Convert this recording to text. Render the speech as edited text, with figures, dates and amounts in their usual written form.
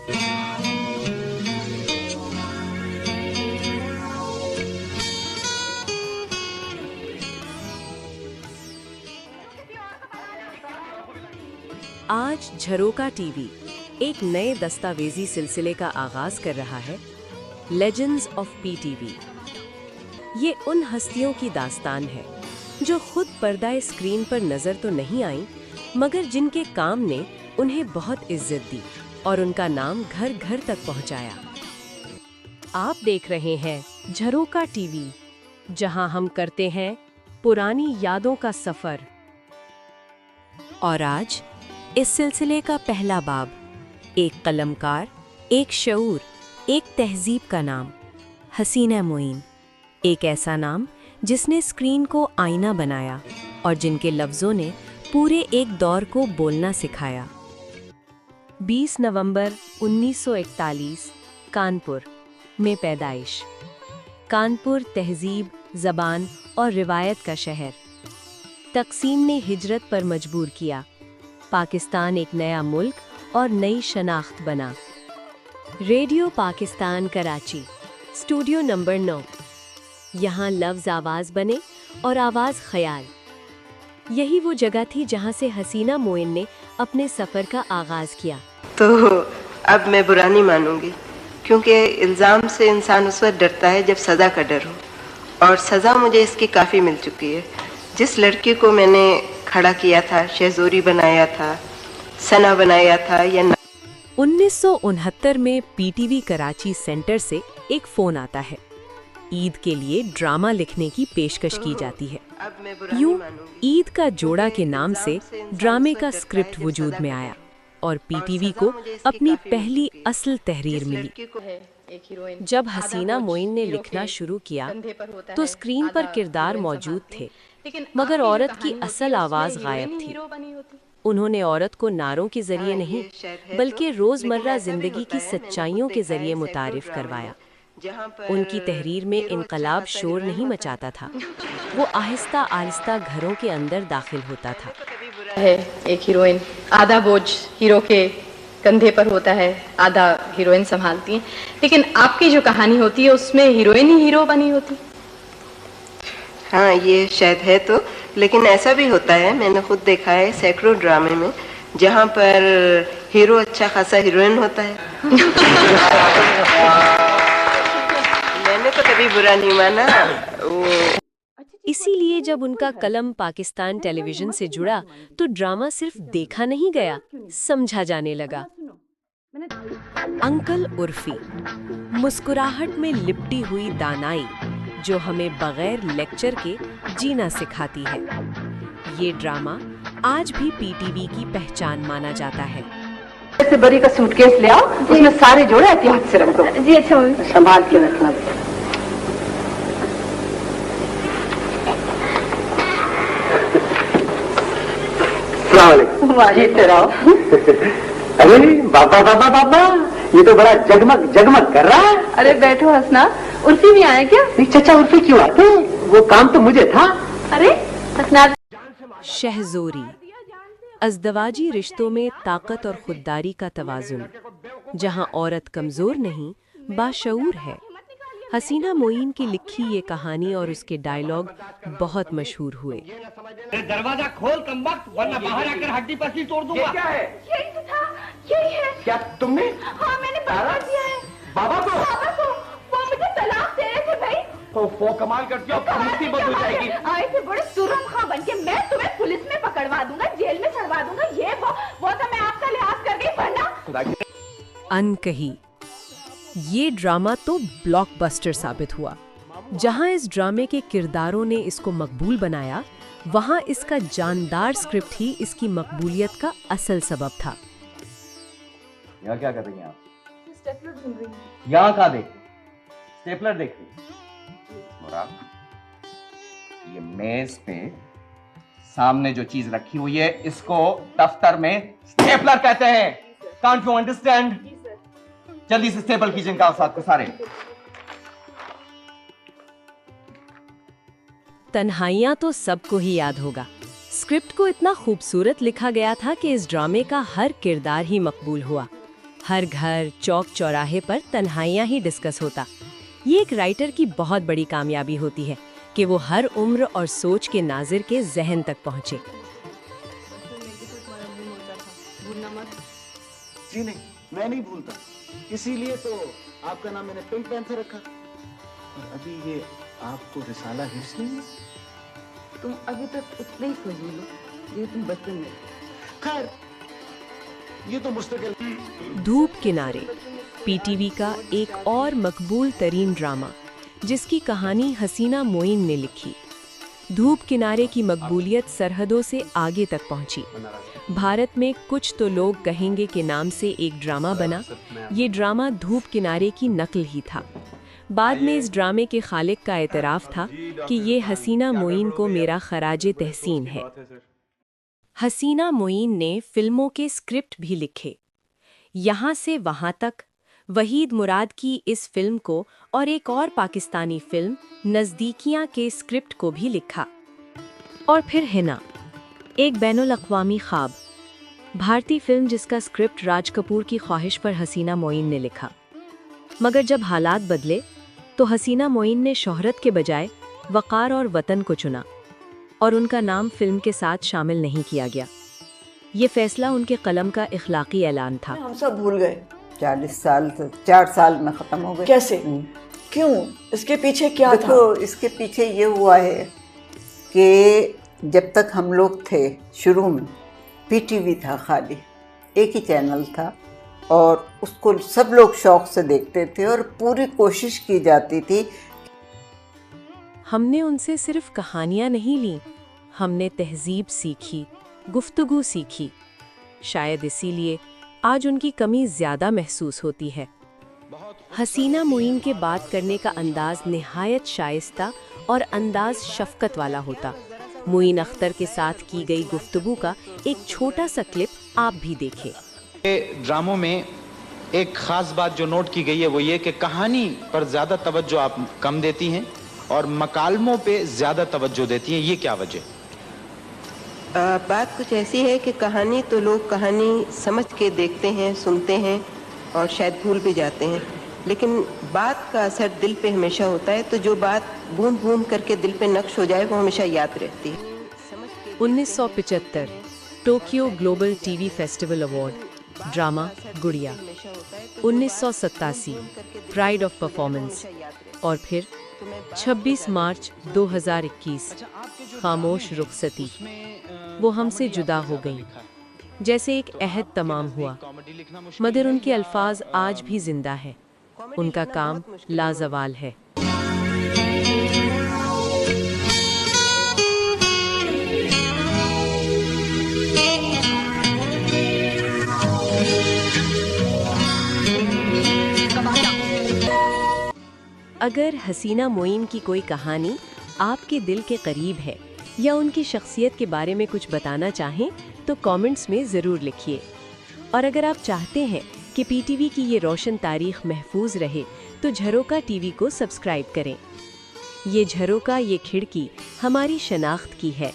आज झरोका टीवी एक नए दस्तावेजी सिलसिले का आगाज कर रहा है, लेजेंड्स ऑफ पीटीवी। ये उन हस्तियों की दास्तान है जो खुद पर्दाए स्क्रीन पर नजर तो नहीं आई, मगर जिनके काम ने उन्हें बहुत इज्जत दी और उनका नाम घर घर तक पहुंचाया। आप देख रहे हैं झरोका टीवी, जहां हम करते हैं पुरानी यादों का सफर। और आज इस सिलसिले का पहला बाब, एक कलमकार, एक शऊर, एक तहजीब का नाम, हसीना मोइन। एक ऐसा नाम जिसने स्क्रीन को आईना बनाया और जिनके लफ्ज़ों ने पूरे एक दौर को बोलना सिखाया। 20 नवंबर 1941 कानपुर में पैदाइश। कानपुर तहजीब, ज़बान और रिवायत का शहर। तक़सीम ने हिजरत पर मजबूर किया। पाकिस्तान एक नया मुल्क और नई शनाख्त बना। Radio Pakistan Karachi, studio number 9। यहाँ लफ्ज़ आवाज़ बने और आवाज़ ख्याल। यही वो जगह थी जहाँ से हसीना मोइन ने अपने सफ़र का आगाज़ किया। तो अब मैं बुरा नहीं मानूंगी, क्योंकि इल्ज़ाम से इंसान उस वक्त डरता है जब सज़ा का डर हो, और सज़ा मुझे इसकी काफ़ी मिल चुकी है। जिस लड़की को मैंने खड़ा किया था, शहज़ोरी बनाया था, सना बनाया था, या 1969 में पीटीवी कराची सेंटर से एक फ़ोन आता है। ईद के लिए ड्रामा लिखने की पेशकश की जाती है। यूं ईद का जोड़ा के नाम से ड्रामे का स्क्रिप्ट वजूद में आया और पीटीवी को अपनी पहली असल तहरीर मिली। जब हसीना मोइन ने लिखना शुरू किया तो स्क्रीन पर किरदार मौजूद थे, मगर औरत की असल आवाज़ गायब थी। उन्होंने औरत को नारों के जरिए नहीं, बल्कि रोज़मर्रा ज़िंदगी की सच्चाइयों के जरिए मुतारिफ करवाया। उनकी तहरीर में इनकलाब शोर नहीं मचाता था, वो आहिस्ता आहिस्ता घरों के अंदर दाखिल होता था। है एक हीरोइन, आधा बोझ हीरो के कंधे पर होता है, आधा हीरोइन संभालती है। लेकिन आपकी जो कहानी होती है उसमें हीरोइन ही हीरो बनी होती। हाँ, ये शायद है तो, लेकिन ऐसा भी होता है, मैंने खुद देखा है सैकड़ों ड्रामे में जहाँ पर हीरो अच्छा खासा हीरोइन होता है। मैंने तो कभी बुरा नहीं माना। इसीलिए जब उनका कलम पाकिस्तान टेलीविजन से जुड़ा तो ड्रामा सिर्फ देखा नहीं गया, समझा जाने लगा। अंकल उर्फी, मुस्कुराहट में लिपटी हुई दानाई जो हमें बगैर लेक्चर के जीना सिखाती है। ये ड्रामा आज भी पीटीवी की पहचान माना जाता है। ऐसे बड़ी का सूटकेस ले आओ, उसमें सारे जोड़े एहतियात से रख दो। जी अच्छा, संभाल के रखना। अरे बाबा बाबा बाबा, ये तो बड़ा जगमग जगमग कर रहा है। अरे बैठो हसना, उर्फी भी आए क्या? नहीं चाचा, उर्फी क्यों आते? वो काम तो मुझे था। अरे हसना। शहज़ोरी, अज़दवाजी रिश्तों में ताकत और खुददारी का तवाज़ुन, जहां औरत कमज़ोर नहीं बाशऊर है। हसीना मोइन की लिखी ये कहानी और उसके डायलॉग बहुत मशहूर हुए। दरवाजा खोल कम वक्त, वरना बाहर आकर हड्डी पसली तोड़ दूंगा। ये क्या है? यही तो था, यही है। क्या तुमने? हाँ, मैंने बता दिया है। बाबा को? बाबा को, वो मुझे तलाक दे रहे थे भाई। वो कमाल करती हो, मुसीबत हो जाएगी। आए थे बड़े तुरम खां बनके, मैं तुम्हें पुलिस में पकड़वा दूंगा, जेल में चढ़वा दूंगा। ये वो तो मैं आपका लिहाज कर गई, वरना। अनकही ये ड्रामा तो ब्लॉकबस्टर साबित हुआ। जहां इस ड्रामे के किरदारों ने इसको मकबूल बनाया, वहां इसका जानदार स्क्रिप्ट ही इसकी मकबूलियत का असल सबब था। यहाँ क्या कर रही हैं आप? स्टेपलर ढूंढ रही हैं। यहाँ कहाँ देख रही? स्टेपलर देख रही? मुराद, ये मेज पे सामने जो चीज रखी हुई है, इसको दफ्तर में स्टेपलर कहते हैं। Can't you understand? जल्दी से स्टेपल कीजिए इनका साथ को सारे। तन्हाइयां तो सबको ही याद होगा। स्क्रिप्ट को इतना खूबसूरत लिखा गया था कि इस ड्रामे का हर किरदार ही मकबूल हुआ। हर घर, चौक चौराहे पर तन्हाइयाँ ही डिस्कस होता। ये एक राइटर की बहुत बड़ी कामयाबी होती है कि वो हर उम्र और सोच के नाजिर के जहन तक पहुँचे। जी नहीं, मैं नहीं भूलता, इसीलिए तो आपका नाम मैंने पिंक पैंथर रखा। और अभी ये आपको रिसाला हिर्स नहीं है? तुम अभी तक उतने ही फजील हो ये तुम बचपन में। खैर, ये तो मुस्तकिल। धूप किनारे पीटीवी का एक और मकबूल तरीन ड्रामा जिसकी कहानी हसीना मोइन ने लिखी। धूप किनारे की मकबूलियत सरहदों से आगे तक पहुंची। भारत में कुछ तो लोग कहेंगे के नाम से एक ड्रामा बना। ये ड्रामा धूप किनारे की नकल ही था। बाद में इस ड्रामे के खालिक का एतराफ़ था कि ये हसीना मोइन को मेरा खराजे तहसीन है। हसीना मोइन ने फिल्मों के स्क्रिप्ट भी लिखे। यहाँ से वहाँ तक वहीद मुराद की इस फिल्म को और एक और पाकिस्तानी फिल्म नज़दीकियाँ के स्क्रिप्ट को भी लिखा। और फिर हिना, एक बैनुल अक़वामी ख्वाब, भारतीय फिल्म जिसका स्क्रिप्ट राज कपूर की ख्वाहिश पर हसीना मोइन ने लिखा। मगर जब हालात बदले तो हसीना मोइन ने शोहरत के बजाय वक़ार और वतन को चुना और उनका नाम फिल्म के साथ शामिल नहीं किया गया। ये फैसला उनके कलम का इखलाकी ऐलान था। हम सब भूल गए। 40 साल तो 4 साल में ख़त्म हो गए। कैसे? क्यों? इसके पीछे क्या था? देखो, इसके पीछे ये हुआ है कि जब तक हम लोग थे शुरू में पीटीवी था, खाली एक ही चैनल था और उसको सब लोग शौक से देखते थे और पूरी कोशिश की जाती थी। हमने उनसे सिर्फ कहानियाँ नहीं ली, हमने तहजीब सीखी, गुफ्तगू सीखी। शायद इसीलिए आज उनकी कमी ज़्यादा महसूस होती है। हसीना मोइन के बात करने का अंदाज निहायत शाइस्ता और अंदाज शफ़क़त वाला होता। मोइन अख्तर के साथ की गई गुफ्तगू का एक छोटा सा क्लिप आप भी देखें। ड्रामों में एक ख़ास बात जो नोट की गई है वो ये कि कहानी पर ज़्यादा तवज्जो आप कम देती हैं और मकालमों पे ज़्यादा तवज्जो देती हैं, ये क्या वजह? बात कुछ ऐसी है कि कहानी तो लोग कहानी समझ के देखते हैं, सुनते हैं और शायद भूल भी जाते हैं, लेकिन बात का असर दिल पे हमेशा होता है। तो जो बात बूंद बूंद करके दिल पे नक्श हो जाए वो हमेशा याद रहती है। 1975 Tokyo global TV festival award, drama गुड़िया। 1987 प्राइड ऑफ परफॉर्मेंस। और फिर 26 मार्च 2021 खामोश रुखसती। वो हमसे जुदा हो गई, जैसे एक अहद तमाम हुआ। मगर उनके अल्फाज आज भी जिंदा है, उनका काम लाजवाल है। अगर हसीना मोइन की कोई कहानी आपके दिल के करीब है या उनकी शख्सियत के बारे में कुछ बताना चाहें तो कमेंट्स में ज़रूर लिखिए। और अगर आप चाहते हैं कि पीटीवी की ये रोशन तारीख महफूज रहे तो झरोका टीवी को सब्सक्राइब करें। ये झरोका, ये खिड़की हमारी शनाख्त की है।